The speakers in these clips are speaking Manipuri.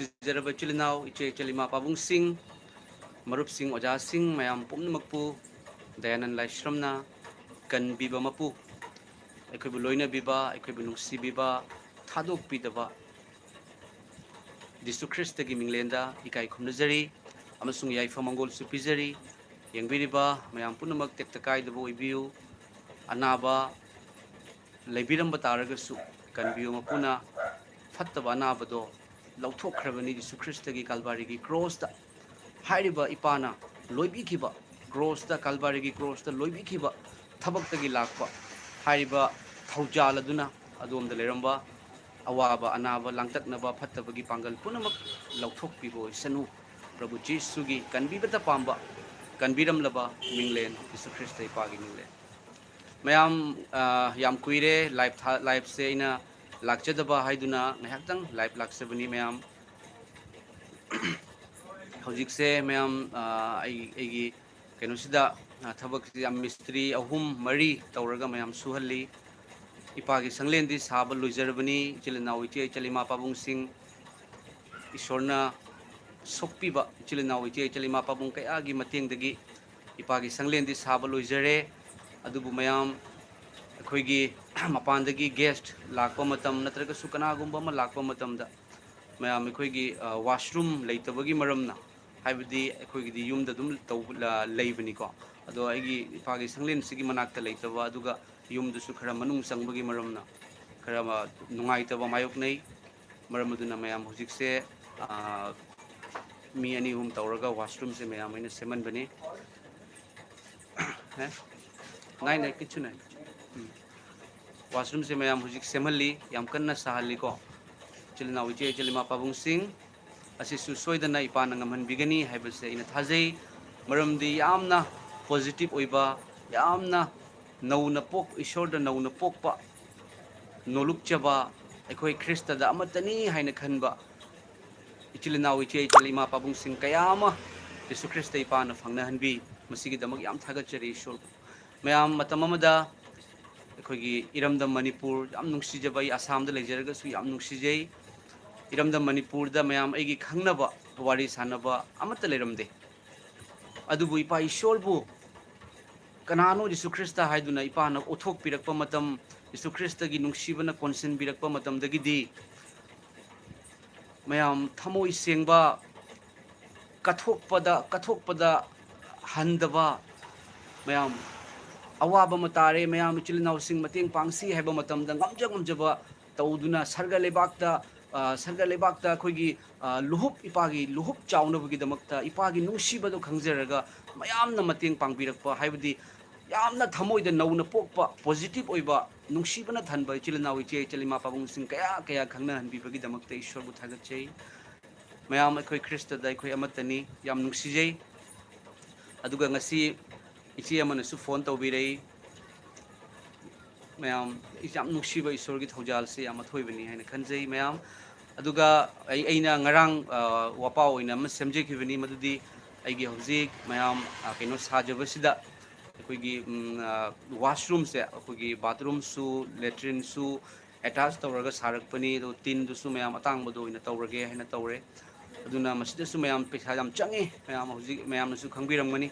ꯅꯨꯡꯁꯤꯖꯔꯕ ꯏꯆꯤꯜ ꯏꯅꯥꯎ ꯏꯆꯦ ꯏꯆꯜ ꯏꯃꯥ ꯄꯥꯕꯨꯡꯁꯤꯡ ꯃꯔꯨꯞꯁꯤꯡ ꯑꯣꯖꯥꯁꯤꯡ ꯃꯌꯥꯝ ꯄꯨꯝꯅꯃꯛꯄꯨ ꯗꯌꯥꯅꯟ ꯂꯥꯏꯁ꯭ꯔꯝꯅ ꯀꯟꯕꯤꯕ ꯃꯄꯨ ꯑꯩꯈꯣꯏꯕꯨ ꯂꯣꯏꯅꯕꯤꯕ ꯑꯩꯈꯣꯏꯕꯨ ꯅꯨꯡꯁꯤꯕꯤꯕ ꯊꯥꯗꯣꯛꯄꯤꯗꯕ ꯖꯤꯁꯨ ꯈ꯭ꯔꯤꯁꯇꯒꯤ ꯃꯤꯡꯂꯦꯟꯗ ꯏꯀꯥꯏ ꯈꯨꯝꯅꯖꯔꯤ ꯑꯃꯁꯨꯡ ꯌꯥꯏꯐ ꯃꯪꯒꯣꯜꯁꯨ ꯄꯤꯖꯔꯤ ꯌꯦꯡꯕꯤꯔꯤꯕ ꯃꯌꯥꯝ ꯄꯨꯝꯅꯃꯛ ꯇꯦꯛꯇ ꯀꯥꯏꯗꯕ ꯑꯣꯏꯕꯤꯌꯨ ꯑꯅꯥꯕ ꯂꯩꯕꯤꯔꯝꯕ ꯇꯥꯔꯒꯁꯨ ꯀꯟꯕꯤꯌꯨ ꯃꯄꯨꯅ ꯐꯠꯇꯕ ꯑꯅꯥꯕꯗꯣ ꯂꯧꯊꯣꯛꯈ꯭ꯔꯕꯅꯤ ꯖꯤꯁꯨ ꯈ꯭ꯔꯤꯁꯇꯒꯤ ꯀꯜꯚꯥꯔꯤꯒꯤ ꯀ꯭ꯔꯣꯁꯇ ꯍꯥꯏꯔꯤꯕ ꯏꯄꯥꯅ ꯂꯣꯏꯕꯤꯈꯤꯕ ꯀ꯭ꯔꯣꯁꯇ ꯀꯜꯚꯥꯔꯤꯒꯤ ꯀ꯭ꯔꯣꯁꯇ ꯂꯣꯏꯕꯤꯈꯤꯕ ꯊꯕꯛꯇꯒꯤ ꯂꯥꯛꯄ ꯍꯥꯏꯔꯤꯕ ꯊꯧꯖꯥꯜ ꯑꯗꯨꯅ ꯑꯗꯣꯝꯗ ꯂꯩꯔꯝꯕ ꯑꯋꯥꯕ ꯑꯅꯥꯕ ꯂꯥꯡꯇꯛꯅꯕ ꯐꯠꯇꯕꯒꯤ ꯄꯥꯡꯒꯜ ꯄꯨꯝꯅꯃꯛ ꯂꯧꯊꯣꯛꯄꯤꯕ ꯑꯣꯏꯁꯅꯨ ꯄ꯭ꯔꯚꯨ ꯖꯤꯁꯨꯒꯤ ꯀꯟꯕꯤꯕꯇ ꯄꯥꯝꯕ ꯀꯟꯕꯤꯔꯝꯂꯕ ꯃꯤꯡꯂꯦꯟ ꯖꯤꯁꯨ ꯈ꯭ꯔꯤꯁꯇ ꯏꯄꯥꯒꯤ ꯃꯤꯡꯂꯦꯟ ꯃꯌꯥꯝ ꯌꯥꯝ ꯀꯨꯏꯔꯦ ꯂꯥꯏꯐꯁꯦ ꯑꯩꯅ ꯂꯥꯛꯆꯗꯕ ꯍꯥꯏꯗꯨꯅ ꯉꯥꯏꯍꯥꯛꯇꯪ ꯂꯥꯏꯐ ꯂꯥꯛꯆꯕꯅꯤ ꯃꯌꯥꯝ ꯍꯧꯖꯤꯛꯁꯦ ꯃꯌꯥꯝ ꯑꯩꯒꯤ ꯀꯩꯅꯣꯁꯤꯗ ꯊꯕꯛꯁꯤ ꯌꯥꯝ ꯃꯤꯁꯇ꯭ꯔꯤ ꯑꯍꯨꯝ ꯃꯔꯤ ꯇꯧꯔꯒ ꯃꯌꯥꯝ ꯁꯨꯍꯜꯂꯤ ꯏꯄꯥꯒꯤ ꯁꯪꯂꯦꯟꯗꯤ ꯁꯥꯕ ꯂꯣꯏꯖꯔꯕꯅꯤ ꯏꯆꯤꯜ ꯏꯅꯥꯎ ꯏꯆꯦ ꯏꯆꯜ ꯏꯃꯥ ꯄꯥꯕꯨꯡꯁꯤꯡ ꯏꯁꯣꯔꯅ ꯁꯣꯛꯄꯤꯕ ꯏꯆꯤꯜ ꯏꯅꯥꯎ ꯏꯆꯦ ꯏꯆꯜ ꯏꯃꯥ ꯄꯥꯕꯨꯡ ꯀꯌꯥꯒꯤ ꯃꯇꯦꯡꯗꯒꯤ ꯏꯄꯥꯒꯤ ꯁꯪꯂꯦꯟꯗꯤ ꯁꯥꯕ ꯂꯣꯏꯖꯔꯦ ꯑꯗꯨꯕꯨ ꯃꯌꯥꯝ ꯑꯩꯈꯣꯏꯒꯤ ꯃꯄꯥꯟꯗꯒꯤ ꯒꯦꯁꯠ ꯂꯥꯛꯄ ꯃꯇꯝ ꯅꯠꯇ꯭ꯔꯒꯁꯨ ꯀꯅꯥꯒꯨꯝꯕ ꯑꯃ ꯂꯥꯛꯄ ꯃꯇꯝꯗ ꯃꯌꯥꯝ ꯑꯩꯈꯣꯏꯒꯤ ꯋꯥꯁꯔꯨꯝ ꯂꯩꯇꯕꯒꯤ ꯃꯔꯝꯅ ꯍꯥꯏꯕꯗꯤ ꯑꯩꯈꯣꯏꯒꯤꯗꯤ ꯌꯨꯝꯗ ꯑꯗꯨꯝ ꯂꯩꯕꯅꯤꯀꯣ ꯑꯗꯣ ꯑꯩꯒꯤ ꯏꯄꯥꯒꯤ ꯁꯪꯂꯦꯟꯁꯤꯒꯤ ꯃꯅꯥꯛꯇ ꯂꯩꯇꯕ ꯑꯗꯨꯒ ꯌꯨꯝꯗꯁꯨ ꯈꯔ ꯃꯅꯨꯡ ꯆꯪꯕꯒꯤ ꯃꯔꯝꯅ ꯈꯔ ꯅꯨꯡꯉꯥꯏꯇꯕ ꯃꯥꯌꯣꯛꯅꯩ ꯃꯔꯝ ꯑꯗꯨꯅ ꯃꯌꯥꯝ ꯍꯧꯖꯤꯛꯁꯦ ꯃꯤ ꯑꯅꯤ ꯑꯍꯨꯝ ꯇꯧꯔꯒ ꯋꯥꯁꯔꯨꯝꯁꯦ ꯃꯌꯥꯝ ꯑꯩꯅ ꯁꯦꯝꯍꯟꯕꯅꯤ ꯅꯥꯏ ꯀꯤꯆꯨ ꯅꯥꯏ ꯋꯥꯁꯔꯨꯝꯁꯦ ꯃꯌꯥꯝ ꯍꯧꯖꯤꯛ ꯁꯦꯝꯍꯜꯂꯤ ꯌꯥꯝ ꯀꯟꯅ ꯁꯥꯍꯜꯂꯤꯀꯣ ꯏꯆꯤꯜ ꯏꯅꯥꯎ ꯏꯆꯦ ꯏꯆꯜ ꯏꯃꯥ ꯄꯥꯕꯨꯡꯁꯤꯡ ꯑꯁꯤꯁꯨ ꯁꯣꯏꯗꯅ ꯏꯄꯥꯅ ꯉꯝꯍꯟꯕꯤꯒꯅꯤ ꯍꯥꯏꯕꯁꯦ ꯑꯩꯅ ꯊꯥꯖꯩ ꯃꯔꯝꯗꯤ ꯌꯥꯝꯅ ꯄꯣꯖꯤꯇꯤꯕ ꯑꯣꯏꯕ ꯌꯥꯝꯅ ꯅꯧꯅ ꯏꯁꯣꯔꯗ ꯅꯧꯅ ꯄꯣꯛꯄ ꯅꯣꯂꯨꯛꯆꯕ ꯑꯩꯈꯣꯏ ꯈ꯭ꯔꯤꯁꯇꯗ ꯑꯃꯠꯇꯅꯤ ꯍꯥꯏꯅ ꯈꯟꯕ ꯏꯆꯤꯜ ꯏꯅꯥꯎ ꯏꯆꯦ ꯏꯆꯜ ꯏꯃꯥ ꯄꯥꯕꯨꯡꯁꯤꯡ ꯀꯌా ꯑꯃ ꯖꯤꯁꯨ ꯈ꯭ꯔꯤꯁꯇ ꯏꯄꯥꯅ ꯐꯪꯅꯍꯟꯕꯤ ꯃꯁꯤꯒꯤꯗꯃꯛ ꯌꯥꯝ ꯊꯥꯒꯠꯆꯔꯤ ꯏꯁꯣꯔꯕꯨ ꯃꯌꯥꯝ ꯃꯇꯝ ꯑꯃꯗ ꯑꯩꯈꯣꯏꯒꯤ ꯏꯔꯝꯗꯝ ꯃꯅꯤꯄꯨꯔ ꯌꯥꯝ ꯅꯨꯡꯁꯤꯖꯕ ꯑꯩ ꯑꯁꯥꯝꯗ ꯂꯩꯖꯔꯒꯁꯨ ꯌꯥꯝ ꯅꯨꯡꯁꯤꯖꯩ ꯏꯔꯝꯗꯝ ꯃꯅꯤꯄꯨꯔꯗ ꯃꯌꯥꯝ ꯑꯩꯒꯤ ꯈꯪꯅꯕ ꯋꯥꯔꯤ ꯁꯥꯟꯅꯕ ꯑꯃꯠꯇ ꯂꯩꯔꯝꯗꯦ ꯑꯗꯨꯕꯨ ꯏꯄꯥ ꯏꯁꯣꯔꯕꯨ ꯀꯅꯥꯅꯣ ꯖꯤꯁꯨ ꯈ꯭ꯔꯤꯁꯇ ꯍꯥꯏꯗꯨꯅ ꯏꯄꯥꯅ ꯎꯠꯊꯣꯛꯄꯤꯔꯛꯄ ꯃꯇꯝ ꯖꯤꯁꯨ ꯈ꯭ꯔꯤꯁꯇꯒꯤ ꯅꯨꯡꯁꯤꯕꯅ ꯀꯣꯟꯁꯤꯟꯕꯤꯔꯛꯄ ꯃꯇꯝꯗꯒꯤꯗꯤ ꯃꯌꯥꯝ ꯊꯃꯣꯏ ꯁꯦꯡꯕ ꯀꯠꯊꯣꯛꯄꯗ ꯍꯟꯗꯕ ꯃꯌꯥꯝ ꯑꯋꯥꯕ ꯑꯃ ꯇꯥꯔꯦ ꯃꯌꯥꯝ ꯏꯆꯤꯜ ꯏꯅꯥꯎꯁꯤꯡ ꯃꯇꯦꯡ ꯄꯥꯡꯁꯤ ꯍꯥꯏꯕ ꯃꯇꯝꯗ ꯉꯝꯖꯕ ꯇꯧꯗꯨꯅ ꯁꯔꯒ ꯂꯩꯕꯥꯛꯇ ꯑꯩꯈꯣꯏꯒꯤ ꯂꯨꯍꯨꯞ ꯏꯄꯥꯒꯤ ꯂꯨꯍꯨꯞ ꯆꯥꯎꯅꯕꯒꯤꯗꯃꯛꯇ ꯏꯄꯥꯒꯤ ꯅꯨꯡꯁꯤꯕꯗꯣ ꯈꯪꯖꯔꯒ ꯃꯌꯥꯝꯅ ꯃꯇꯦꯡ ꯄꯥꯡꯕꯤꯔꯛꯄ ꯍꯥꯏꯕꯗꯤ ꯌꯥꯝꯅ ꯊꯃꯣꯏꯗ ꯅꯧꯅ ꯄꯣꯛꯄ ꯄꯣꯖꯤꯇꯤꯕ ꯑꯣꯏꯕ ꯅꯨꯡꯁꯤꯕꯅ ꯊꯟꯕ ꯏꯆꯤꯜ ꯏꯅꯥꯎ ꯏꯆꯦ ꯏꯆꯜ ꯏꯃꯥ ꯄꯥꯕꯨꯡꯁꯤꯡ ꯀꯌꯥ ꯈꯪꯅꯍꯟꯕꯤꯕꯒꯤꯗꯃꯛꯇ ꯏꯁꯣꯔꯕꯨ ꯊꯥꯒꯠꯆꯩ ꯃꯌꯥꯝ ꯑꯩꯈꯣꯏ ꯈ꯭ꯔꯤꯁꯇꯗ ꯑꯩꯈꯣꯏ ꯑꯃꯠꯇꯅꯤ ꯌꯥꯝ ꯅꯨꯡꯁꯤꯖꯩ ꯑꯗꯨꯒ ꯉꯁꯤ ꯏꯆꯦ ꯑꯃꯅꯁꯨ ꯐꯣꯟ ꯇꯧꯕꯤꯔꯛꯏ ꯃꯌꯥꯝ ꯌꯥꯝ ꯅꯨꯡꯁꯤꯕ ꯏꯁꯣꯔꯒꯤ ꯊꯧꯖꯥꯜꯁꯦ ꯌꯥꯝ ꯑꯊꯣꯏꯕꯅꯤ ꯍꯥꯏꯅ ꯈꯟꯖꯩ ꯃꯌꯥꯝ ꯑꯗꯨꯒ ꯑꯩꯅ ꯉꯔꯥꯡ ꯋꯥꯄꯥ ꯑꯣꯏꯅ ꯑꯃ ꯁꯦꯝꯖꯈꯤꯕꯅꯤ ꯃꯗꯨꯗꯤ ꯑꯩꯒꯤ ꯍꯧꯖꯤꯛ ꯃꯌꯥꯝ ꯀꯩꯅꯣ ꯁꯥꯖꯕꯁꯤꯗ ꯑꯩꯈꯣꯏꯒꯤ ꯋꯥꯁꯔꯨꯝꯁꯦ ꯑꯩꯈꯣꯏꯒꯤ ꯕꯥꯊꯔꯨꯝꯁꯨ ꯂꯦꯇ꯭ꯔꯤꯟꯁꯨ ꯑꯦꯇꯥꯆ ꯇꯧꯔꯒ ꯁꯥꯔꯛꯄꯅꯤ ꯑꯗꯣ ꯇꯤꯟꯗꯨꯁꯨ ꯃꯌꯥꯝ ꯑꯇꯥꯡꯕꯗꯣ ꯑꯣꯏꯅ ꯇꯧꯔꯒꯦ ꯍꯥꯏꯅ ꯇꯧꯔꯦ ꯑꯗꯨꯅ ꯃꯁꯤꯗꯁꯨ ꯃꯌꯥꯝ ꯄꯩꯁꯥ ꯌꯥꯝ ꯆꯪꯉꯤ ꯃꯌꯥꯝ ꯍꯧꯖꯤꯛ ꯃꯌꯥꯝꯅꯁꯨ ꯈꯪꯕꯤꯔꯝꯒꯅꯤ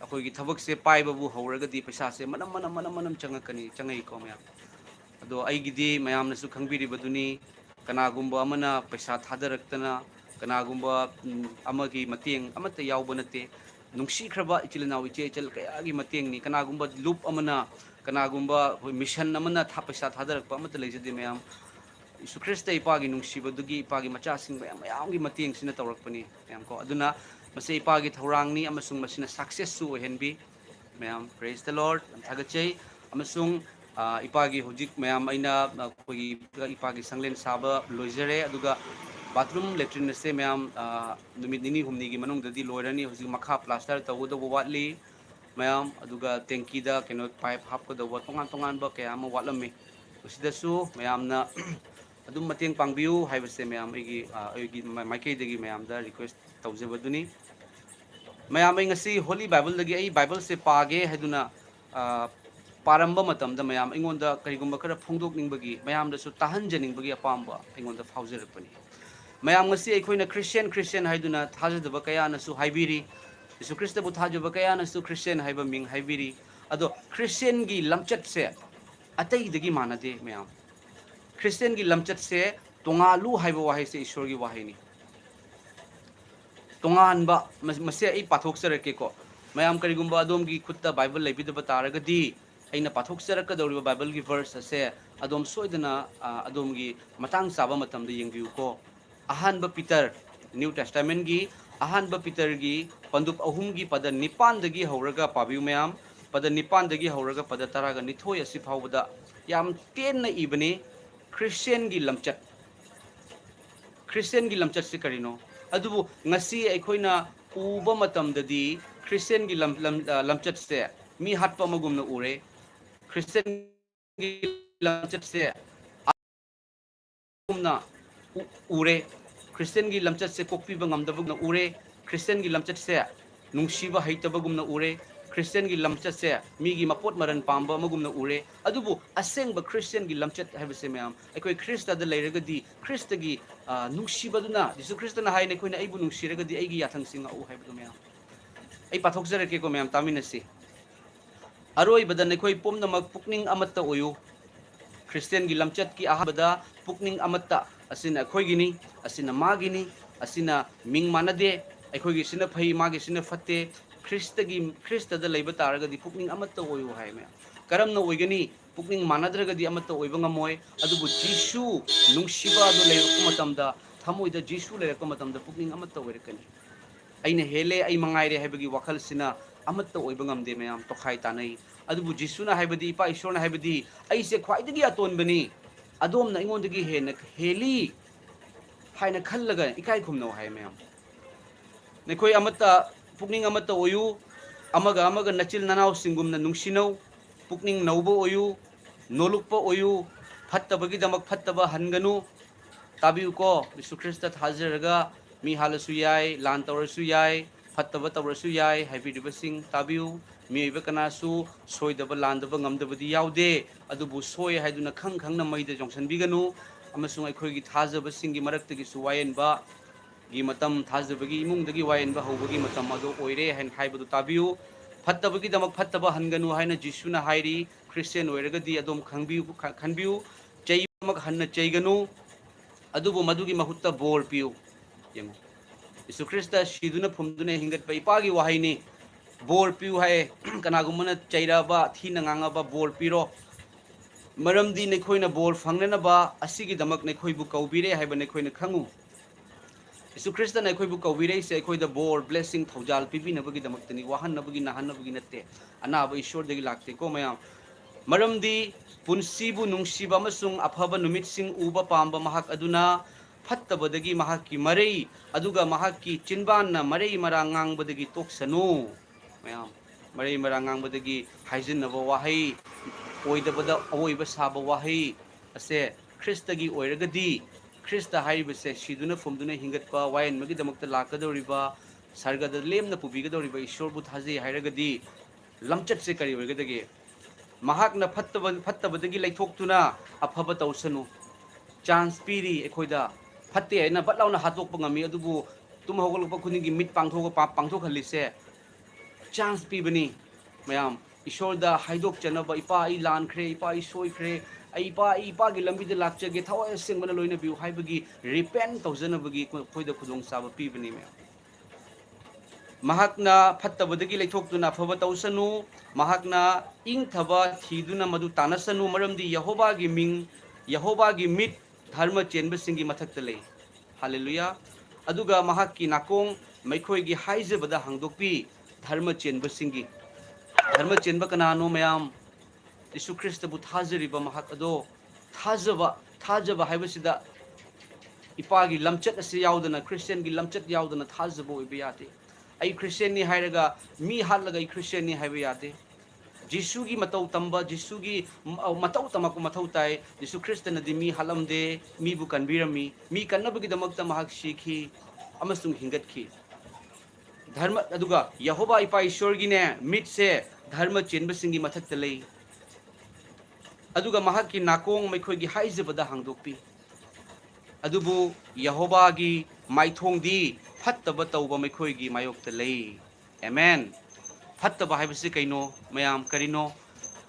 ꯑꯩꯈꯣꯏꯒꯤ ꯊꯕꯛꯁꯦ ꯄꯥꯏꯕꯕꯨ ꯍꯧꯔꯒꯗꯤ ꯄꯩꯁꯥꯁꯦ ꯃꯅꯝ ꯆꯪꯉꯛꯏꯀꯣ ꯃꯌꯥꯝ ꯑꯗꯣ ꯑꯩꯒꯤꯗꯤ ꯃꯌꯥꯝꯅꯁꯨ ꯈꯪꯕꯤꯔꯤꯕꯗꯨꯅꯤ ꯀꯅꯥꯒꯨꯝꯕ ꯑꯃꯅ ꯄꯩꯁꯥ ꯊꯥꯗꯔꯛꯇꯅ ꯀꯅꯥꯒꯨꯝꯕ ꯑꯃꯒꯤ ꯃꯇꯦꯡ ꯑꯃꯠꯇ ꯌꯥꯎꯕ ꯅꯠꯇꯦ ꯅꯨꯡꯁꯤꯈ꯭ꯔꯕ ꯏꯆꯤꯜ ꯏꯅꯥꯎ ꯏꯆꯦ ꯏꯆꯜ ꯀꯌꯥꯒꯤ ꯃꯇꯦꯡꯅꯤ ꯀꯅꯥꯒꯨꯝꯕ ꯂꯨꯞ ꯑꯃꯅ ꯀꯅꯥꯒꯨꯝꯕ ꯑꯩꯈꯣꯏ ꯃꯤꯁꯟ ꯑꯃꯅ ꯄꯩꯁꯥ ꯊꯥꯗꯔꯛꯄ ꯑꯃꯠꯇ ꯂꯩꯖꯗꯦ ꯃꯌꯥꯝ ꯌꯤꯁꯨ ꯈ꯭ꯔꯤꯁꯇ ꯏꯄꯥꯒꯤ ꯅꯨꯡꯁꯤꯕꯗꯨꯒꯤ ꯏꯄꯥꯒꯤ ꯃꯆꯥꯁꯤꯡ ꯃꯌꯥꯝꯒꯤ ꯃꯇꯦꯡꯁꯤꯅ ꯇꯧꯔꯛꯄꯅꯤ ꯃꯌꯥꯝ ꯀꯣ ꯑꯗꯨꯅ ꯃꯁꯤ ꯏꯄꯥꯒꯤ ꯊꯧꯔꯥꯡꯅꯤ ꯑꯃꯁꯨꯡ ꯃꯁꯤꯅ ꯁꯛꯁꯦꯁꯁꯨ ꯑꯣꯏꯍꯟꯕꯤ ꯃꯌꯥꯝ ꯄ꯭ꯔꯦꯖ ꯗ ꯂꯣꯔꯗ ꯌꯥꯝ ꯊꯥꯒꯠꯆꯩ ꯑꯃꯁꯨꯡ ꯏꯄꯥꯒꯤ ꯍꯧꯖꯤꯛ ꯃꯌꯥꯝ ꯑꯩꯅ ꯑꯩꯈꯣꯏꯒꯤ ꯏꯄꯥꯒꯤ ꯁꯪꯂꯦꯟ ꯁꯥꯕ ꯂꯣꯏꯖꯔꯦ ꯑꯗꯨꯒ ꯕꯥꯊꯔꯨꯝ ꯂꯦꯇ꯭ꯔꯤꯟ ꯑꯁꯦ ꯃꯌꯥꯝ ꯅꯨꯃꯤꯠ ꯅꯤꯅꯤ ꯍꯨꯝꯅꯤꯒꯤ ꯃꯅꯨꯡꯗꯗꯤ ꯂꯣꯏꯔꯅꯤ ꯍꯧꯖꯤꯛ ꯃꯈꯥ ꯄ꯭ꯂꯥꯁꯇꯔ ꯇꯧꯒꯗꯧꯕ ꯋꯥꯠꯂꯤ ꯃꯌꯥꯝ ꯑꯗꯨꯒ ꯇꯦꯡꯀꯤꯗ ꯀꯩꯅꯣ ꯄꯥꯏꯞ ꯍꯥꯞꯀꯗꯧꯕ ꯇꯣꯉꯥꯟꯕ ꯀꯌꯥ ꯑꯃ ꯋꯥꯠꯂꯝꯃꯤ ꯃꯁꯤꯗꯁꯨ ꯃꯌꯥꯝꯅ ꯑꯗꯨꯝ ꯃꯇꯦꯡ ꯄꯥꯡꯕꯤꯌꯨ ꯍꯥꯏꯕꯁꯦ ꯃꯌꯥꯝ ꯑꯩꯒꯤ ꯃꯥꯏꯀꯩꯗꯒꯤ ꯃꯌꯥꯝꯗ ꯔꯤꯀ꯭ꯋꯦꯁ ꯇꯧꯖꯕꯗꯨꯅꯤ ꯃꯌꯥꯝ ꯑꯩ ꯉꯁꯤ ꯍꯣꯂꯤ ꯕꯥꯏꯕꯜꯗꯒꯤ ꯑꯩ ꯕꯥꯏꯕꯜꯁꯦ ꯄꯥꯒꯦ ꯍꯥꯏꯗꯨꯅ ꯄꯥꯔꯝꯕ ꯃꯇꯝꯗ ꯃꯌꯥꯝ ꯑꯩꯉꯣꯟꯗ ꯀꯔꯤꯒꯨꯝꯕ ꯈꯔ ꯐꯣꯡꯗꯣꯛꯅꯤꯡꯕꯒꯤ ꯃꯌꯥꯝꯗꯁꯨ ꯇꯥꯍꯟꯖꯅꯤꯡꯕꯒꯤ ꯑꯄꯥꯝꯕ ꯑꯩꯉꯣꯟꯗ ꯐꯥꯎꯖꯔꯛꯄꯅꯤ mayam ngasi aikoina Christian haiduna thajadaba kaya nasu haibiri Yesu Krista bu thajaba kaya nasu Christian haiba ming haibiri ado Christian gi lamchat se atai dagi manade mayam Christian gi lamchat se tongalu haiba wahai se ishwar gi wahai ni tongan ba mase ai pathok sarake ko mayam karigumba adom gi khutta bible leibidaba taragadi aina pathok saraka dawriba bible gi verse ase adom soidana adom gi matang saba matam de yengbiu ko ahanba Peter New Testament gi ahanba Peter gi pandup ahum gi pada nipan dagi hauraga pabiu mayam pada nipan dagi hauraga pada taraga nithoi asi phawda yam ten na ibani Christian gi lamchat se karino adubu ngasi aikoina uba matam dadi Christian gi lamchat se mi hatpa magumna ure Christian gi lamchat se na ure Christian gi lamchat se kokpi bangam dabugna ure Christian gi lamchat se nungsiba haitabagumna ure Christian gi lamchat se mi gi mapot maran pamba magumna ure adubu asengba Christian gi lamchat habse mayam aikoi Christa da leiragadi Christa gi nungsiba duna Jesu Christa na haine koina aibu nungsiragadi aigi yathang singa u haibdu mayam ai pathok jarake ko mayam taminasi aroi badan aikoi pomna mag pukning amatta oyu Christian gi lamchat ki ahabada pukning amatta asina khoi gini asina magini asina ming manade akhoi gi sina phai magi sina fatte Krista da leiba taraga di pukning amatta oyu hai me karam na oigani pukning manadraga di amatta oiba ngamoy adubu Jisu nungsiba do leirako matamda thamoi da Jisu leirako matamda pukning amatta oirakani aina hele ai mangaire haibagi wakhal sina amatta oiba ngamde mayam tokhai tanai adubu Jisu na haibadi ipa Ishwar na haibadi ai se khwaidagi aton bani adom na ingondagi heli haina khallaga ikai khumno hai mayam nekoi amatta pukning amatta oyu amaga nachil nanau singumna nungsinau pukning nauba oyu nolukpa oyu phattabagi damak phattaba hanganu tabiu ko Yesu Krista thajaraga mi halasu yai lan tawrasu yai phattaba tawrasu yai haibiriba sing tabiu mi iba kanasu soidaba landaba ngamdabadi yaude adubu soi haiduna khangna maida jongsan biganu amasung aikoi gi thajaba singi maraktagi suwayen ba gi matam thajabagi imung dagi wayen ba hobagi matam ado oire hain haibadu tabiu phattabagi damak phattaba hanganu haina Jisu na hairi Christian oiragadi adom khanbiu cheimak hanna cheiganu adubu madugi mahutta bor piu yemo Yesu Krista siduna phumduna hingat pa ipagi wahaini bor piu hai kanagumana cheiraba thina ngangaba bor piro maramdi nekhoina bor fangnana ba asigi damak nekhoibu kaubire haiba nekhoina khangu Yesu Krista na khoi bu kawire se khoi da bor blessing thaujal pibi na bagi damak tani wahan na bagi nahan na bagi natte ana ba Ishwar dagi lakte ko mayam maramdi punsibu nungsiba masung aphaba numit sing uba pamba mahak aduna phattaba dagi mahak ki marei aduga mahak ki chinban na marei marang ngang badagi toksanu mayam marei marang ngang badagi haijin na ba wahai oidabada oiba saba wahai ase Krista gi oiragadi Krista haibase siduna fumduna hingatpa wayan magi damakta lakadoriba sargada lemna pubigadoriba Ishwar bu thaji hairagadi lamchat se kari oigadagi mahakna phattabadagi laithoktuna aphaba tawsanu chance piri ekhoida phatte aina batlauna hatokpa ngami adubu tum hogolpa khuningi mit pangthok halise chance pibani mayam Ishwar da haidok chanaba ipa ai lan khre ipa ai soi khre ipa gi lambi de lakchage thawai sengmana loina biu haibagi repent tawjanabagi khoida khudong saba pibani me mahakna phattabadagi leithoktuna phaba tawsanu mahakna ing thaba thiduna madu tanasanu maramdi Yehovah gi ming Yehovah gi mit dharma chenba singi mathakta lei hallelujah aduga mahakki nakong maikhoi gi haijabada hangdokpi dharma chenba singi dharma chenba kanano mayam Yesu Krista bu thajariba mahak ado thajaba haibasida ipagi lamchat ase yaudana Christian gi lamchat yaudana thajabo ibe yate ai Christian ni hairaga mi halaga ai Christian ni haiba yate Jisu gi matau tamba Jisu gi matau tamaku matau tai Yesu Krista na di mi halamde mi bu kanbirami mi kannabagi damakta mahak shikhi amasung hingatki dharma aduga Yehovah ipa Ishwar gi ne mitse dharma chenba singi mathakta lei aduga mahakki nakong maikhoigi haijabada hangdokpi ꯑꯗꯨꯕꯨ ꯌꯍꯣꯕꯥꯒꯤ ꯃꯥꯏꯊꯣꯡꯗꯤ ꯐꯠꯇꯕ ꯇꯧꯕ ꯃꯈꯣꯏꯒꯤ ꯃꯥꯌꯣꯛꯇ ꯂꯩ ꯑꯦꯃꯦꯟ ꯐꯠꯇꯕ ꯍꯥꯏꯕꯁꯤ ꯀꯩꯅꯣ ꯃꯌꯥꯝ ꯀꯔꯤꯅꯣ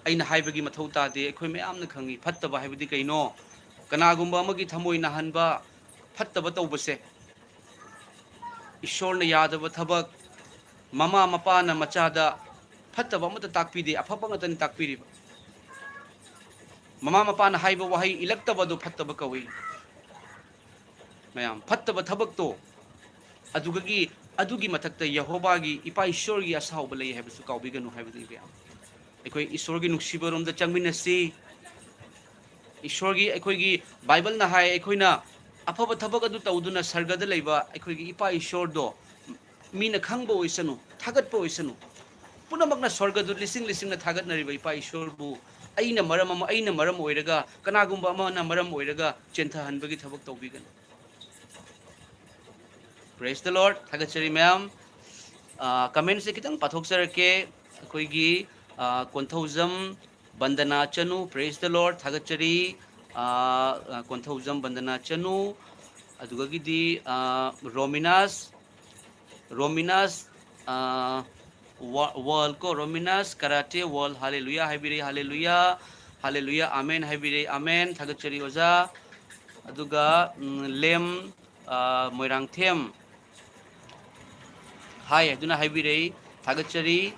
ꯑꯩꯅ ꯍꯥꯏꯕꯒꯤ ꯃꯊꯧ ꯇꯥꯗꯦ ꯑꯩꯈꯣꯏ ꯃꯌꯥꯝꯅ ꯈꯪꯉꯤ ꯐꯠꯇꯕ ꯍꯥꯏꯕꯗꯤ ꯀꯩꯅꯣ ꯀꯅꯥꯒꯨꯝꯕ ꯑꯃꯒꯤ ꯊꯃꯣꯏ ꯅꯥꯍꯟꯕ ꯐꯠꯇꯕ ꯇꯧꯕꯁꯦ ꯏꯁꯣꯔꯅ ꯌꯥꯗꯕ ꯊꯕꯛ ꯃꯃꯥ ꯃꯄꯥꯅ ꯃꯆꯥꯗ ꯐꯠꯇꯕ ꯑꯃꯠꯇ ꯇꯥꯛꯄꯤꯗꯦ ꯑꯐꯕ ꯉꯥꯛꯇꯅꯤ ꯇꯥꯛꯄꯤꯔꯤꯕ ꯃꯃꯥ ꯃꯄꯥꯅ ꯍꯥꯏꯕ ꯋꯥꯍꯩ ꯏꯜꯂꯛꯇꯕꯗꯨ ꯐꯠꯇꯕ ꯀꯧꯏ ꯃꯌꯥꯝ ꯐꯠꯇꯕ ꯊꯕꯛꯇꯣ ꯑꯗꯨꯒꯤ ꯃꯊꯛꯇ ꯌꯍꯣꯕꯥꯒꯤ ꯏꯄꯥ ꯏꯁꯣꯔꯒꯤ ꯑꯁꯥꯎꯕ ꯂꯩ ꯍꯥꯏꯕꯁꯨ ꯀꯥꯎꯕꯤꯒꯅꯨ ꯍꯥꯏꯕꯗꯤ ꯑꯩꯈꯣꯏ ꯏꯁꯣꯔꯒꯤ ꯅꯨꯡꯁꯤꯕꯔꯣꯝꯗ ꯆꯪꯃꯤꯟꯅꯁꯤ ꯏꯁꯣꯔꯒꯤ ꯑꯩꯈꯣꯏꯒꯤ ꯕꯥꯏꯕꯜꯅ ꯍꯥꯏ ꯑꯩꯈꯣꯏꯅ ꯑꯐꯕ ꯊꯕꯛ ꯑꯗꯨ ꯇꯧꯗꯨꯅ ꯁꯔꯒꯗ ꯂꯩꯕ ꯑꯩꯈꯣꯏꯒꯤ ꯏꯄꯥ ꯏꯁꯣꯔꯗꯣ ꯃꯤꯅ ꯈꯪꯕ ꯑꯣꯏꯁꯅꯨ ꯊꯥꯒꯠꯄ ꯑꯣꯏꯁꯅꯨ ꯄꯨꯝꯅꯃꯛꯅ ꯁ꯭ꯋꯔꯒꯗꯨ ꯂꯤꯁꯤꯡꯅ ꯊꯥꯒꯠꯅꯔꯤꯕ ꯏꯄꯥ ꯏꯁꯣꯔꯕꯨ ꯑꯩꯅ ꯃꯔꯝ ꯑꯣꯏꯔꯒ ꯀꯅꯥꯒꯨꯝꯕ ꯑꯃꯅ ꯃꯔꯝ ꯑꯣꯏꯔꯒ ꯆꯦꯟꯊꯍꯟꯕꯒꯤ ꯊꯕꯛ ꯇꯧꯕꯤꯒꯅꯨ Praise the Lord. Thagachari ma'am. Comment se kitang pathokjarake akoigi Konthaujam Bandana Chanu. Praise the Lord. Thagachari Konthaujam Bandana Chanu. Adugagidi Rominas Wall ko Rominas Karate Wall. Hallelujah. Haibire hallelujah. Hallelujah. Amen. Haibire amen. Thagachari oza. Aduga Lem Moirang Them. Hi, aduna haibirei thagachari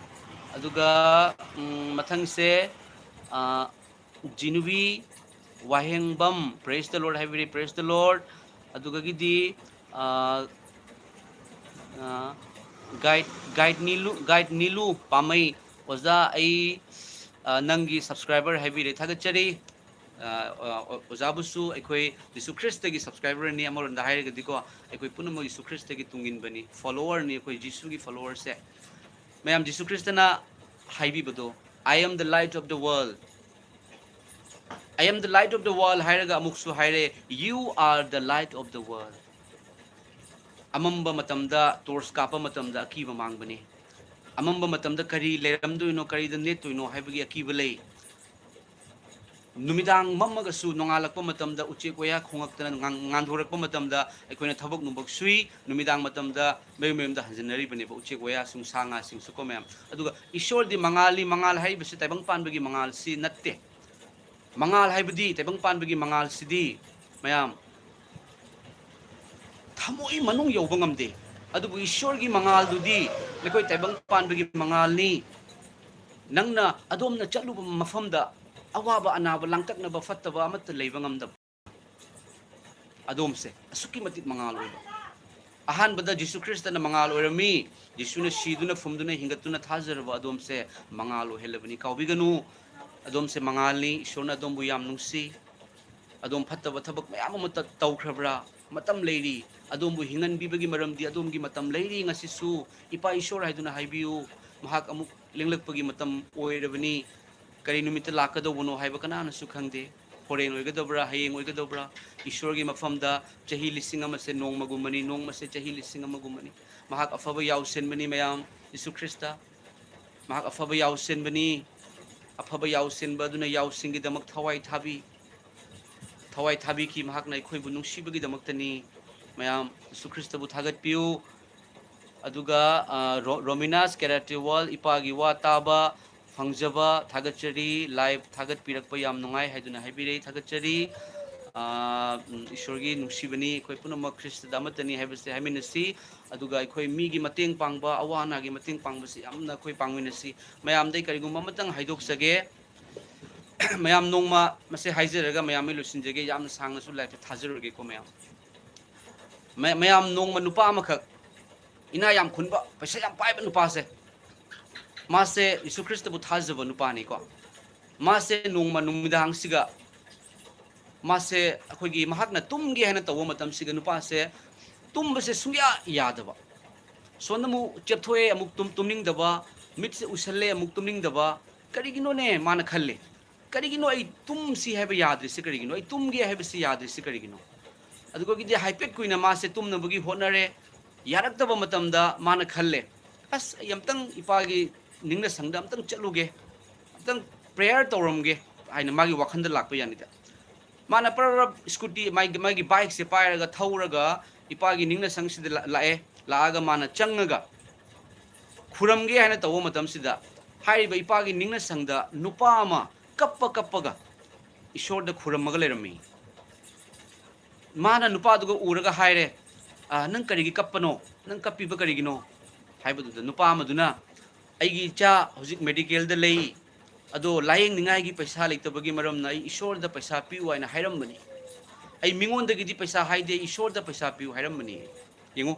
aduga mathangse Jinubi Wahengbam. Praise the Lord haibirei. Praise the Lord. Aduga gidi guide Nilu Pamai oza ai nangi subscriber haibirei thagachari ozabusu aikoi Jisu Christ gi subscriber ni amon da haire gadi ko aikoi punamo Jisu Christ gi tungin bani follower ni aikoi Jisu gi follower se mayam Jisu Christ na haibi bado I am the light of the world. I am the light of the world haire ga amuksu haire you are the light of the world. Amamba matamda torch kapa matamda akiba mangbani amamba matamda kari leramduino kari da netuino haibagi akiba lei Numidang mamagasu nongalakpa matamda uchek waya khongakta ngandhorakpa matamda aikoina thabak nubak sui numidang matamda meyumda hanjanari bane ba uchek waya sung sanga sing suko mem aduga ishor di mangal haibasi taibang panbagi mangal si natte mangal haibadi taibang panbagi mangal sidi mayam thamoi manung yoba ngamde adubu ishorgi mangal dudi lekoi taibang panbagi mangal ni nangna adomna chatluba mafamda awaba anaba langtaknaba fattaba amatta leiba ngamdab adomse asuki matit mangal oiba ahanbada Jisu Christ na mangal oirami Jisu na siduna fumduna hingatuna thajaraba adomse mangal ohelabani kaubiganu adomse mangal ni ishorna adombu yam nungsi adom fattaba thabak mayam amata tawkhrabra matam leiri adombu hingan bibagi maramdi adomgi matam leiri ngasisu ipa ishor haiduna haibiu mahak amuk linglakpagi matam oirabani kari numita lakadawuno haiba kanana su khangde horen oigadabra hayeng oigadabra ishorgi mafamda chahi lising amase nong magumani nong mase chahi lising amagumani mahak afaba yausenbani mayam Jisu Christa mahak afaba yausenbani afaba yausenba duna yausingi damak thawai thabi ki mahak na ikhoibu nungsibagi damaktani mayam Jisu Christa bu thagat piu aduga Rominas Karate Wall ipagi wa taba Fangjaba Thagachari live Thagat Pirakpa yam nungai haiduna haibirei Thagachari Ishorgi nungsibani koi punama Christ damatani haibase haiminasi aduga koi migi mateng pangba awana gi mateng pangbasi amna koi pangminasi mayam dai karigumba matang haidok sage mayam nongma mase haijeraga mayam lusinjege yamna sangna su live thajarge ko mayam nongma nupa amakak ina yam khunba paisa yam paiba nupa se Mase Jisu Christ bu thajaba nupani ko mase nongma numidang siga mase akhoigi mahakna tumge hana tawo matam siga nupa se tumbase sungya yadaba sonamu chepthoe amuk tumning daba mitse usalle amuk tumning daba karigino ne mana khalle karigino ai tumsi haiba yadri se karigino ai tumge haiba se yadri se karigino adugo gidi haipet kuina mase tumnabagi honare yaraktaba matamda mana khalle as yamtang ipagi ningna sangda amtang chatluge amtang prayer tawramge haina magi wakhanda lakpa yanida माना पर स्कूटी मागी बाइक से पायरगा थौरगा इपागी निंगना संगसिद लाए लागा माना चंगगा खुरमगे हायना तवो मतमसिदा हारिबा इपागी निंगना संगदा नुपा अमा कप्पगा ईश्वरदा खुरमगा लेरमी माना नुपादुगा उरगा हायरे नंग करिगी कप्पनो नंग कप्पीबा करिगिनो हाइबदुदा नुपा अमदुना अैगी चा हजिक मेडिकल दा लई अदो लायेंग निंगाई पैसा लेतबगी मरमना ईश्वर दा पैसा पिउ हाइना हाइरमबनी अई मिंगोंदगी पैसा हाइदे ईश्वर दा पैसा पिउ हाइरमबनी यंगो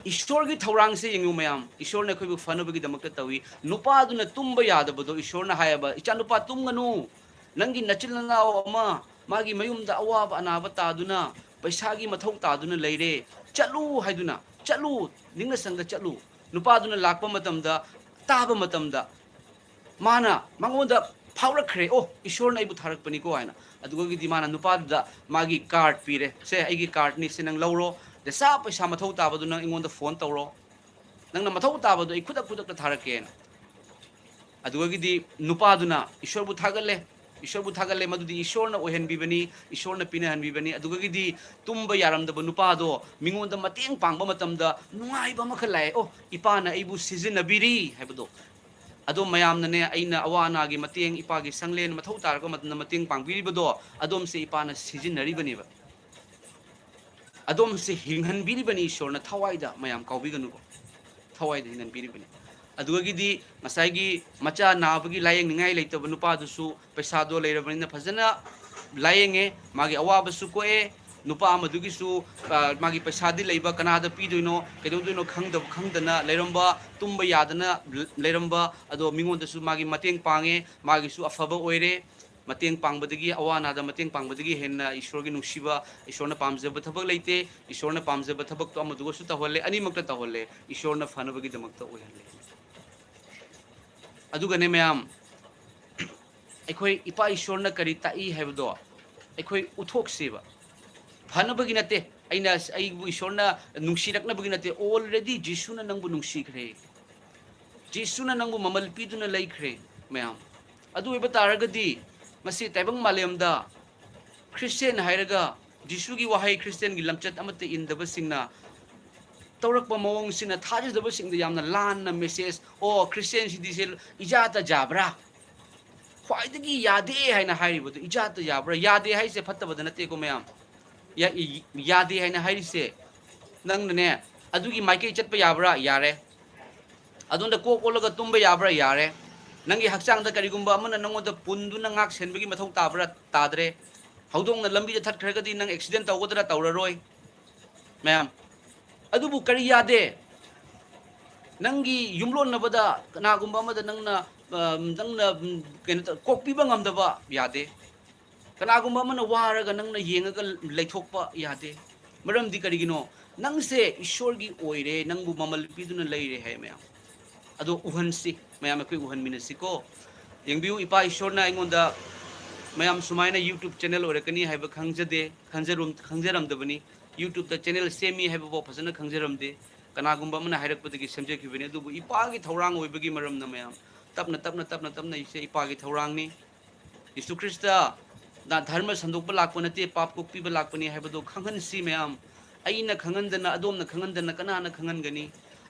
ईश्वर की थौरांग से यंगो मयाम ईश्वर ने खोइबु फनबगी दमकता तवी नुपादुना तुंबा यादबदो ईश्वर ना हायबा इचा नुपा तुंगनु नंगी नचिलना अमा मागी मयुमदा अवाब अनाबा तादुना पैसागी मथौ तादुना लेरे चलू हाइदुना चलू निंगना संग चलू नुपादुना लाकपा मतमदा ताबा मतमदा माना मंगोंदा फावरखरे ओ ईश्वर ना इबु थारकपनी को हायना अदुगगी माना नुपादुदा मागी कार्ड पीरे से आइगी कार्ड नि से नंग लौरो देसा पैसा मथौ ताबदु नंग इंगोंदा फोन तौरो नंगना मथौ ताबदु इ खुदक थारके अदुगगी नुपादुना ईश्वरबु थागले ईश्वरबु थागले मदुदी ईश्वरना ओहनबीबनी ईश्वरना पिनहनबीबनी अदुगगी तुम्बा यारमदब नुपादो मिंगोंदा मतेंग पांगबा मतमदा नुंगाइबा मखलाय ओ इपाना इबु सिजिनबीरी हाइबदो अदो मयामनने अइना अवानागी मतेंग इपागी संगलेन मथौ तारको मतन मतेंग पांगबीरिबदो अदोम से इपाना सिजिनरीबनीबा अदोम से हिंगहनबीरिबनी ईश्वरना थवाइदा मयाम काउबीगनुको थवाइदा हिंगहनबीरिबनी अदुगीदी मसाइगी मचा नाबगी लायेंग निंगाई लेतब नुपादुसु पैसादो लेरबनिना फजना लायेंगे मागी अवाबसु कोए नुपा अमदुगिसु मागी पैसादी लेबा कनादा पीदोइनो केदोइनो खंगदना लेरंबा तुम्बा यादना लेरंबा अदो मिंगोंदसु मागी मतेंग पांगे मागीसु अफबा ओइरे मतेंग पांगबदगी अवानादा मतेंग पांगबदगी हेन्ना ईश्वरगी नुसिबा ईश्वरना पामजबा थबक लेते ईश्वरना पामजबा थबक तो अमदुगसु तहोले अनिमक्ता तहोले ईश्वरना फनबगी दमक्ता ओइहले अदुगने मैम अखोई इपा ईश्वरना करी ताई हैबदो अखोई उथोक्सीबा फनबगी नते अइना अइबु ईश्वरना नुंसिरकनबगी नते ऑलरेडी जिसुना नंगबु नुंसिखरे जिसुना नंगबु ममल पीदुना लैखरे मैम अदु एबा तारगदी मसी ताइबंग मालेमदा क्रिश्चियन हायरगा जिसुगी वहाई क्रिश्चियन गी लमचत अमते इंदबसिंगना तौरकपा मवंगसिंगना थाजदबसिंगदा यामना लानना मेसेज ओ क्रिश्चियन सिदिसे इजाता जाब्रा ख्वाइदगी यादे हाइना हाइरिबदु इजाता जाब्रा यादे हाइसे फत्तबदा नते को मैम यादे हाइना हाइरिसे नंगने अदुगी माइके चटपा याब्रा यारे अदुंदा कोक ओलगा तुम्बा याब्रा यारे नंगी हक्चांगदा करिगुंबा अमना नंगोदा पुंदुना ngak senbagi mathau tabra tadre हौदोंना लंबी थटखरगदी नंग एक्सीडेंट तौगदरा तौररोय मैम अदुबु करी यादे नंगी युमलोनबदा कनागुंबा अमदा नंगना नंगना केन कोकपीबा ngamdaba यादे कनागुंबा अमना वारगा नंगना येंगगा लेथोकपा यादे मरमदी करिगिनो नंगसे ईश्वरगी ओइरे नंगबु ममल पीदुना लेरे है मैम अदो उहनसी मैम अखोई उहनमिनसिको यंगबिउ इपा ईश्वरना अइंगोंदा मैम सुमाइना यूट्यूब चैनल ओरकनी हाइबा खंगजदे खंजरमदबनी यूट्यूब ता चैनल सेमी हाइबा बो फजना खंजरमदे कनागुंबा मना हाइरकपदगी समजेखिबनी अदुबु इपागी थौरांग ओइबगी मरमना मैम तपना इसे इपागी थौरांगनी यीशु ख्रिस्ट ना धर्म संदोकपा लाकपा नते पाप कोक्पीबा लाकपनी हाइबदो खंगनसी मैम अइना खंगनदना अदोमना खंगनदना कनाना खंगनगनी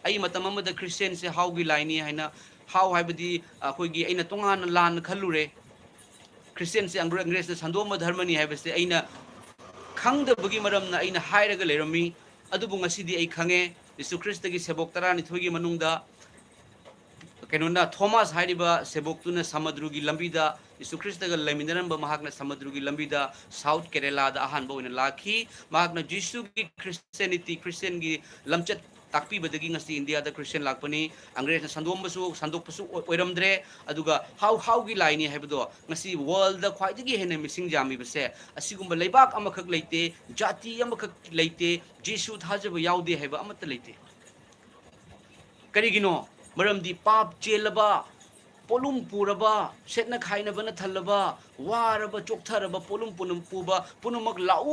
अइ मतम अमदा क्रिश्चियन से हाउगी लाइनी हाइना हाउ हाइबदी अखोइगी अइना तोंगान लान खल्लुरे क्रिश्चियन से अंग्रेज संदोम धर्मनी हाइबसे अइना खंगदबगी मरमना अइना हाइरगा लेरमी अदुबु ngasiदी अइ खंगे यीशु ख्रिस्टगी सेबोक तरानिथोगी मनुंगदा केनोना थॉमस हाइरिबा सेबोक्तुना समुद्रुगी लंबीदा यीशु ख्रिस्टगा लेमिनरंबा महाकना समुद्रुगी लंबीदा साउथ केरला दा अहानबा ओइना लाखी महाकना जीसुगी क्रिश्चियनिटी क्रिश्चियनगी लमचत ताकपी बदगी ngasi इंडिया दा क्रिश्चियन लाकपनी अंग्रेज संदोमबसु संदोकपसु ओइरमद्रे अदुगा हाउ गी लाइनी हाइबदो ngasi वर्ल्ड दा ख्वाइदगी हेने मिसिंग जामी बसे असिगुंबा लेबाक अमखक लेते जाति अमखक लेते जीसु थाजबा याउदे हाइबा अमत लेते करिगिनो मरमदी पाप चेलबा पोलुम पुरबा सेटना खाइनबना थलबा वारबा चोकथरबा पोलुम पुनुम पुबा पुनुमक लाउ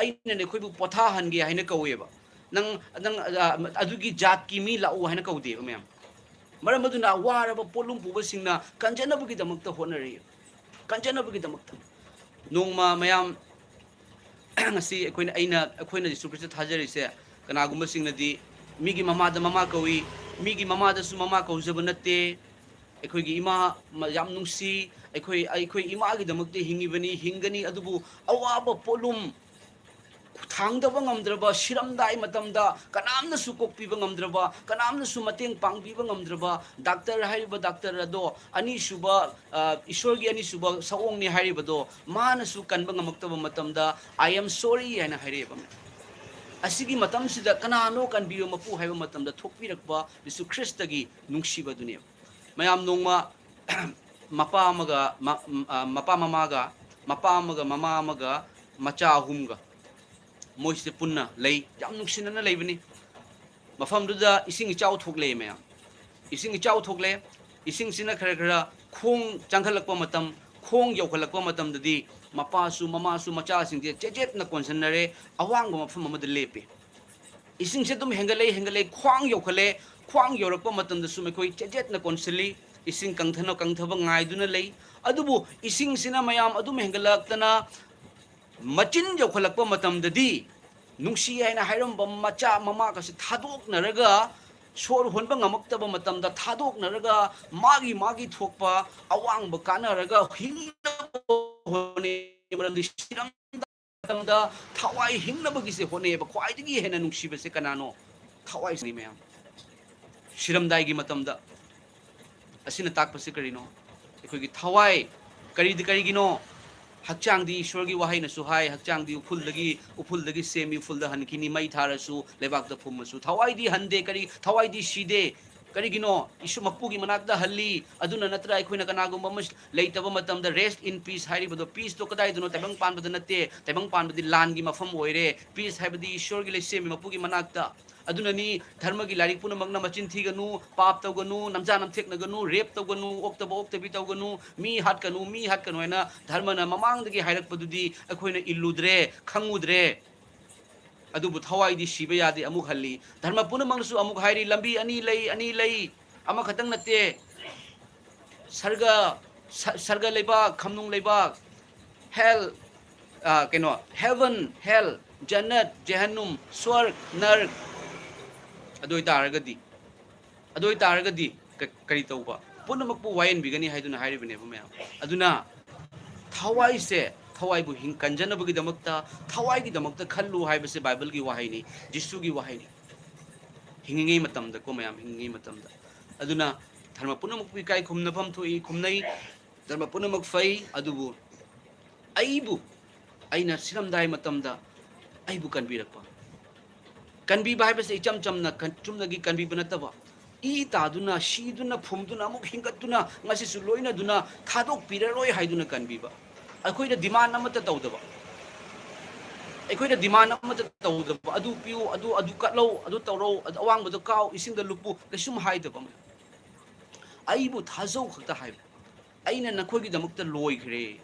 आइनने खोइबु पोथा हनगे हाइना कवेबा नंग नंग अदुगी जात की मी लाउ हाइना कौदे मैम मरम मदुना वारबा पोलुम पुबसिंगना कंजनबगी दमक्ता honorary कंजनबगी दमक्ता nongma mayam ngasi akoina Jisu Christ thajari se kana gumba sing na di migi mama da mama kawi migi mama da su mama kaujaba natte ꯑꯩꯈꯣꯏꯒꯤ ꯏꯃꯥ ꯌꯥꯝ ꯅꯨꯡꯁꯤ ꯑꯩꯈꯣꯏ ꯏꯃꯥꯒꯤꯗꯃꯛꯇ ꯍꯤꯡꯉꯤꯕꯅꯤ ꯍꯤꯡꯒꯅꯤ ꯑꯗꯨꯕꯨ ꯑꯋꯥꯕ ꯄꯣꯠꯂꯨꯝ ꯊꯥꯡꯗꯕ ꯉꯝꯗ꯭ꯔꯕ ꯁꯤꯔꯝꯗꯥꯏ ꯃꯇꯝꯗ ꯀꯅꯥꯝꯅꯁꯨ ꯀꯣꯛꯄꯤꯕ ꯉꯝꯗ꯭ꯔꯕ ꯀꯅꯥꯝꯅꯁꯨ ꯃꯇꯦꯡ ꯄꯥꯡꯕꯤꯕ ꯉꯝꯗ꯭ꯔꯕ ꯗꯥꯛꯇꯔ ꯍꯥꯏꯔꯤꯕ ꯗꯥꯛꯇꯔ ꯑꯗꯣ ꯑꯅꯤꯁꯨꯕ ꯏꯁꯣꯔꯒꯤ ꯑꯅꯤꯁꯨꯕ ꯁꯑꯣꯡꯅꯤ ꯍꯥꯏꯔꯤꯕꯗꯣ ꯃꯥꯅꯁꯨ ꯀꯟꯕ ꯉꯝꯃꯛꯇꯕ ꯃꯇꯝꯗ ꯑꯥꯏ ꯑꯦꯝ ꯁꯣꯔꯤ ꯍꯥꯏꯅ ꯍꯥꯏꯔꯛꯑꯦꯕ ꯑꯁꯤꯒꯤ ꯃꯇꯝꯁꯤꯗ ꯀꯅꯥꯅꯣ ꯀꯟꯕꯤꯌꯨ ꯃꯄꯨ ꯍꯥꯏꯕ ꯃꯇꯝꯗ ꯊꯣꯛꯄꯤꯔꯛꯄ ꯌꯤꯁꯨ ꯈ꯭ꯔꯤꯁꯇꯒꯤ ꯅꯨꯡꯁꯤꯕꯗꯨꯅꯦꯕ mayam nongma mapa amaga mama amaga macha ahumga moise punna lei yam nungsinana leibani mafam duda ising ichau thoklei mayam ising ichau thokle ising sina khara khara khong changkhalakpa matam khong yokhalakpa matam dadi mapa su mama su macha sing je chejet na konsanare awang ma mafam amada lepe ising se tum hengalei khwang yokhale khwang yorakpa matam da su mekoi chejet na konsili ising kangthaba ngai duna lei adubu ising sina mayam adum hengalaktana machin yokhalakpa matam dadi nungsi haina hairamba macha mama ka se thadok naraga sor honba ngamaktaba matam da thadok naraga magi thokpa awang ba kanaraga hingna hone marandi siram da thawai hingna bagi se hone ba khwaidigi hena nungsi ba se kanano thawai ni mayam siram dai gi matam da asina takpasi karino ekhoi thawai karigino hakchang di ishwar gi wahai na su hai hakchang di upul dagi semi upul da hankini mai tharasu lebak da phumsu thawai di hande thawai di side karigino isu mapu gi manak da halli aduna natra ekhoi na kanagum mas leitaba matam da rest in peace hairi bodo peace to kadai duno tabang pan bada natte tabang pan badi lan gi mafam oire peace haibadi ishwar gi le semi mapu gi manak da adunani dharma gi larik puna magna machin thiganu pap tawganu namja namthek naganu rape tawganu oktabi tawganu mi hat kanu ena dharma na mamang dagi hairak padudi akhoina illudre khangudre adubu thawai di shiba yadi amuk halli dharma puna mangsu amuk hairi lambi ani lei ama khatang natte sarga leba khamnung leba hell heaven hell jannat jahannum swarg nark adoi taragadi kari tauba punamakpu wayan bigani haiduna hairibane mayam aduna thawai se thawai bu hing kanjana bugi damakta thawai gi damakta khallu haibase bible gi wahaini jisu gi wahaini hingingi matamda ko mayam hingingi matamda aduna dharma punamakpu kai khumnafam thoi khumnai dharma punamak fai adubu aina siramdai matamda aibu kanbirakpa kanbi bai base icham chamna chumnagi kanbi banataba I taduna shiduna phumduna amuk hingatuna ngasi su loina duna thadok piraroi haiduna kanbi ba akoi da demand amata tawdaba adu piu adu katlo adu tawro awang bodo kaw ising da lupu kasum haidaba aibu thazau khakta hai aina nakhoi gi damukta loi khre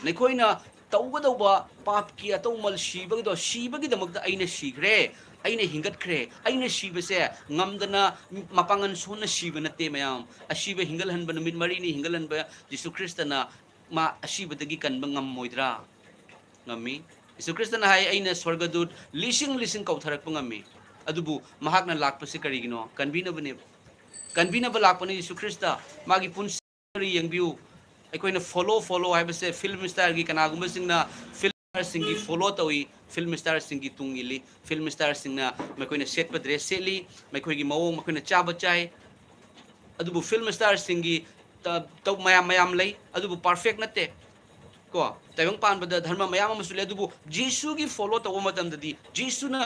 nakoina tawgadawba pap ki atawmal shibagi damakta aina shigre aina hingat khre aina shibase ngamdana mapangan sona shiba natte mayam ashiba hingal hanba numit mari ni hingal hanba Jisu Kristana ma ashiba dagi kanba ngam moidra ngami Jisu Kristana hai aina swargadut lising kautharak ngami adubu mahakna lakpase karigino kanbina ba lakpani Jisu Krista magi punsari yangbiu aikoina follow haibase film star gi kanagumba singna film star singi follow tawi film star singi tungili film star singna maikoina set pa dress seli maikoi gi mawong maikoina chaba chai adubu film star singi taw mayam lei adubu perfect natte ko taibang pan bada dharma mayam amasule adubu Jisu gi follow taw matam dadi Jisu na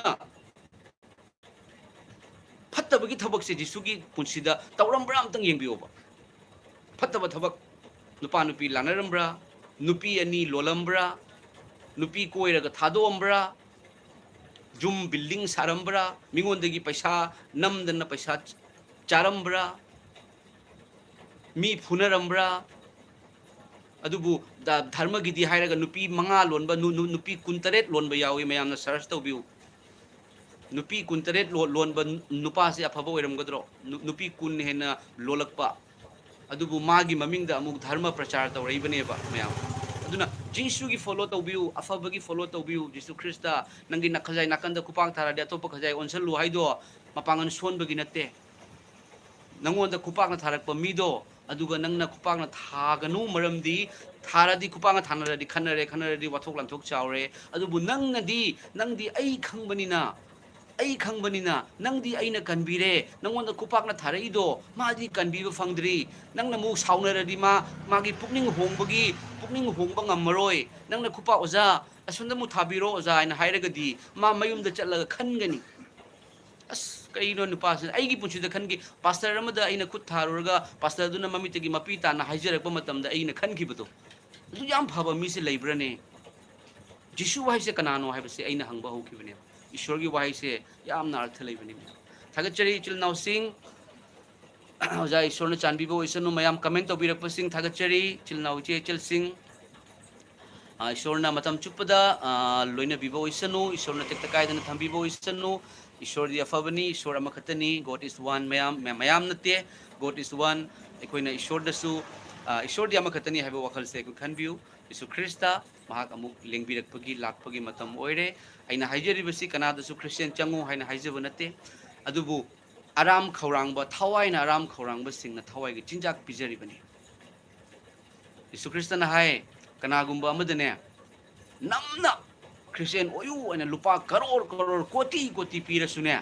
fattabagi thabak se Jisu gi punsida tawrambra amtang yengbiyoba fattaba thabak nupa nupi lanarambra nupi ani lolambra nupi koiraga thadoombra jum building sarambra mingondagi paisa namdana paisa charambra mi phunarambra adubu da dharma gidi hairaga nupi manga lonba nupi kuntaret lonba yawi mayamna search tawbiu nupi kuntaret lonba nupa se afaba oiramgadro nupi kun hena lolakpa adubu magi mamingda amuk dharma prachar tawraibane ba mayam aduna Jesus gi follow tawbiu afabu gi follow tawbiu Jesus Christa nangi nakhajai nakanda kupang thara de atopa khajai onsal lu haido mapangan son bagi natte nangonda kupang na tharak pa mido aduga nangna kupang na thaganu maramdi tharadi kupang thanaradi khanaradi wathok lanthok chawre adubu nangdi ai khangbanina nangdi aina kanbire nangonda kupakna tharaido madi kanbiba fangdri nangna mu saunaradi magi pukning hongba ngammaroi nangna kupak oza asunda mu thabiro oza aina hairagadi mayumda chatlaga khangani as kaino nupasin aigi punchida khangi pastor amada aina khut tharurga pastor duna mamitegi mapita na haijarakpa matamda aina khangibudo adu yam phaba mi se leibrane jisu waise kanano haibase aina hangba hokibane ईश्वर की वाही से यामना अर्थ लेबनी थागचरी चिलनाव सिंह ओजा ईश्वर ने चांदबीबो इसनु मयाम कमेंट तौबिरप सिंह थागचरी चिलनाव चे चल सिंह ईश्वर ना मतम चुपदा लोइना बिबो इसनु ईश्वर ने तेक्ता कायदन थंबीबो इसनु ईश्वर दी अफबनी ईश्वर अमखतनी गॉड इज वन मयाम नते गॉड इज वन एकोइना ईश्वर दसु ईश्वर दी अमखतनी हाइबो वखल से खनबिउ यीशु ख्रिस्ता महाक अमुक लेंबिरकपगी लाखपगी मतम ओइरे aina haijariबसी कनादसु क्रिश्चियन चंगु हाइना हाइजब नते अदुबु आराम खौरांगबा थवाइना आराम खौरांगबा सिंगना थवाइगे चिंजाक पिजरिबनी यीशु ख्रिस्टना हाय कनागुंबा अमदने नमना क्रिश्चियन ओयु अने लुपा करोड़ कोटी पीरसुने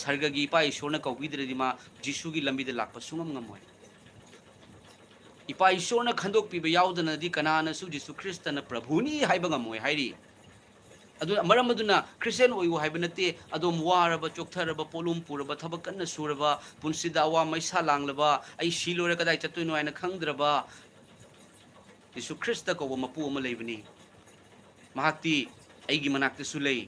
सर्गगी इपा ईश्वरना कौबिद्रदिमा जिसुगी लंबिदे लाखपा सुंगम ngमोय इपा ईश्वरना खंदोक पिबा यावदनदि कनानसु जिसु ख्रिस्टना प्रभुनी हाइबा ngमोय हाइरि मरमदुना क्रिश्चियन ओयु हाइबनते अदोम वारबा चोक्थरबा पोलुम पुरबा थबक कन्न सुरबा पुनसिदा अवा मैसा लांगलबा आई सिलोरे कदाय चतुनो आइना खंगद्रबा यीशु ख्रिस्ट को मपु अमा लेबनी महाक्ति आइगी मनाक्ते सुलै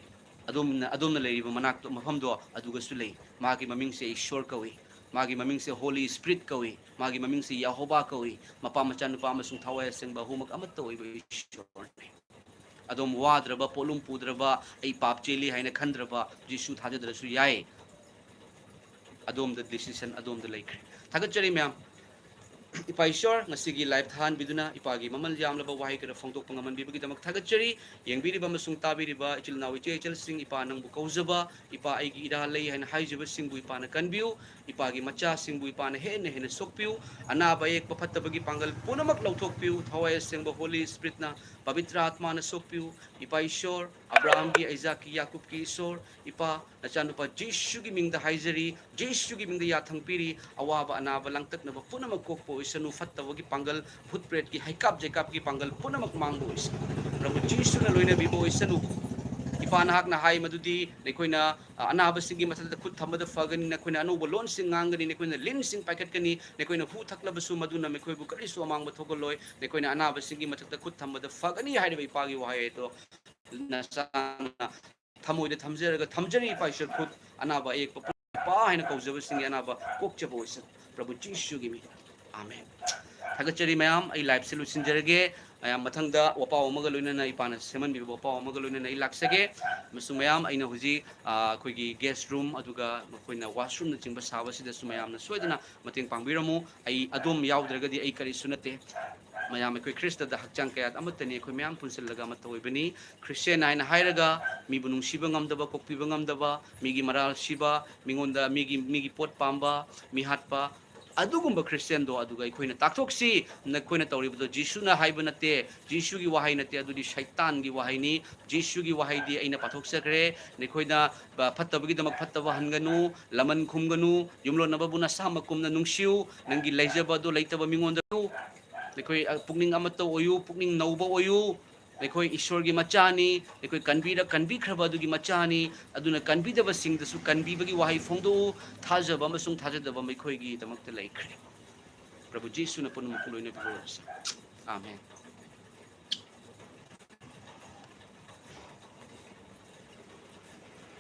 अदोमना लेरिबा मनाक्तो मफमदो अदुगा सुलै मागी ममिंग से ईश्वर कवि मागी ममिंग से होली स्पिरिट कवि मागी ममिंग से यहोवा कवि मपा मचा नुपा अमसुंग थवाय सेंबा हुमक अमत्त ओइबा ईश्वर अदोम वाद्रबा पोलुम पुद्रबा आई पाप चेली हाइना खंद्रबा जिसु थाजद्रसु याय अदोम द डिसीजन अदोम द लेख्रे थागचरी म्याम इपा ईश्वर ngasiगी लाइफ थान बिदुना इपागी ममल यामलबा वाहि कर फोंदोक पंगमन बिबगी दमक थागचरी यंगबिरिबा मसुंग ताबिरिबा इचिल नाव इचे इचल सिंग इपा नंगबु कौजबा इपा आइगी इरा लई हाइना हाइजबा सिंगबु इपाना कनबिउ इपागी मचा सिंगबु इपाना हेन सोकपिउ अनाबा एक पफत्तबगी पांगल पुनमक लौथोकपिउ थवाय सेंगबा होली स्पिरिटना पवित्र आत्मा न सोकपिउ इपा ईश्वर अब्राहम की आइजाक की याकूब की ईश्वर इपा नचानुपा जिसु की मिंगदा हाइजरी जिसु की मिंगदा याथंगपिरी अवाबा अनाबा लंगतकनबा पुनमक कोकपो इसनु फत्तबगी पांगल भूत प्रेत की हाइकाप जेकाप की पांगल पुनमक मांगबो इस प्रभु जिसु न लोइना बिबो इसनु इपा नाहक ना हाई मदुदी नेकोइना अनाबा सिंगी मथल खुद थमद फगनी नेकोइना अनोबो लोन सिंग nganggani नेकोइना लिन सिंग पैकेटकनी नेकोइना फु थक्लबसु मदुना मेकोइबु करिसु अमांग थोगलोय नेकोइना अनाबा सिंगी मथल खुद थमद फगनी हाइबा इपागी वाहे तो नसाना थमोइदे थमजरगा थमजरी इपा ईश्वर खुद अनाबा एक पा हाइना कौजब सिंगी अनाबा कोकचबो इस प्रभु जिसु गी मी आमेन थागचरी मयाम आई लाइफ से लुसिनजरगे मयाम मथंगदा वपाव अमगा लोइनना इपाना सेमन बिबो वपाव अमगा लोइनना इ लाक्सगे मसु मयाम आइना हुजी खोगी गेस्ट रूम अदुगा मखोइना वाशरूम न चिंबा साबसिदा सु मयामना सोइदना मतेंग पांगबिरमु आई अदोम यावद्रगदी आई करि सुनते मयाम कोई ख्रिस्त द हकचांग कयात अमतनी कोई मयाम पुनसिलगा मतोइबनी क्रिश्चियन हाइना हाइरगा मिबु नुंसिबा ngamdaba kokpiba ngamdaba मिगी मराल सिबा मिंगोंदा मिगी पोट पांबा मि हातपा अदुगुंबा क्रिश्चियन दो अदुगा इखोइना ताक्थोक्सी नखोइना तौरिबदो जिसुना हाइबा नते जिसुगी वाहाई नते अदुदी शैतान गी वाहाइनी जिसुगी वाहाइदी अइना पाथोक्सक्रे नखोइना फत्तबगी दमक फत्तबा हनगनु लमन खुमगनु युमलो नबबुना सामकुमना नुंसिउ नंगी लैजबदो लैतबा मिंगोंदो नखोइ पुकनिंग अमतो ओयु पुकनिंग नौबा ओयु नखोइ ईश्वर गी मचानी नखोइ कनबीख्रबा दुगी मचानी अदुना कनबीदबा सिंगदसु कनबीबगी वाहाई फोंदो थाजबा अमसुंग थाजदबा मैखोइगी दमकते लैख्रे प्रभु जिसुना पुनम पुलोइना बिरोस आमेन।